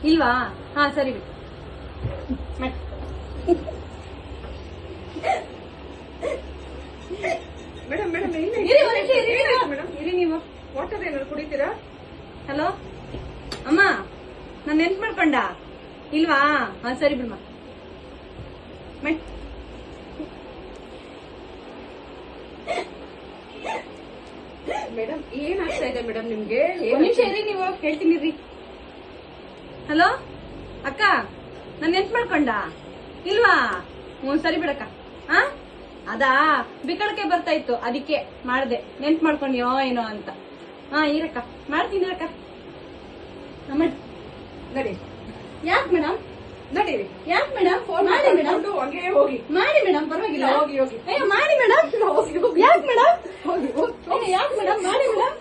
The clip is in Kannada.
ಇಲ್ವಾ? ಹಾ ಸರಿ ಬಿಡಿ. ಮೇಡಮ್ ಮೇಡಮ್ ಇರಿ ನೀವು. ವಾಟರ್ ಏನಾದ್ರು ಕುಡಿತೀರಾ? ಹಲೋ ಅಮ್ಮ, ನಾನ್ ನೆನ್ಪ್ ಮಾಡ್ಕೊಂಡ ಇಲ್ವಾ? ಹಾ ಸರಿ ಬಿಡಮ್ಮ. ಮೇಡಮ್ ಏನಾಗ್ತಾ ಇದೆ ಮೇಡಮ್ ನಿಮ್ಗೆ? ಒಂದ್ ನಿಮಿಷ ಇರಿ ನೀವು, ಹೇಳ್ತೀನಿ ರೀ. ಹಲೋ ಅಕ್ಕ, ನಾನ್ ನೆನ್ಪ್ ಮಾಡ್ಕೊಂಡ ಇಲ್ವಾ? ಸರಿ ಬಿಡಕ್ಕ. ಹಾ ಅದಾ ಬಿಕ್ಕಳಕ್ಕೆ ಬರ್ತಾ ಇತ್ತು, ಅದಕ್ಕೆ ಮಾಡ್ದೆ. ನೆನ್ಪ್ ಮಾಡ್ಕೊಂಡ್ಯೋ ಏನೋ ಅಂತ. ಹಾ ಇರಕ್ಕ, ಮಾಡ್ತೀನಿ ಅಕ್ಕ. ನಡಿ. ಯಾಕೆ ಮೇಡಮ್? ನಡೀರಿ. ಯಾಕೆ ಮೇಡಮ್? ಫೋನ್ ಮಾಡಿ ಮೇಡಮ್. ಹಂಗೆ ಹೋಗಿ ಮಾಡಿ ಮೇಡಮ್, ಪರವಾಗಿಲ್ಲ. ಹೋಗಿ ಹೋಗಿ ಮಾಡಿ ಮೇಡಮ್. ಹೋಗಿ ಹೋಗಿ ಯಾಕೆ ಮೇಡಮ್? ಹೋಗಿ ಹೋಗಿ ಯಾಕೆ ಮೇಡಮ್? ಮಾಡಿ ಮೇಡಮ್.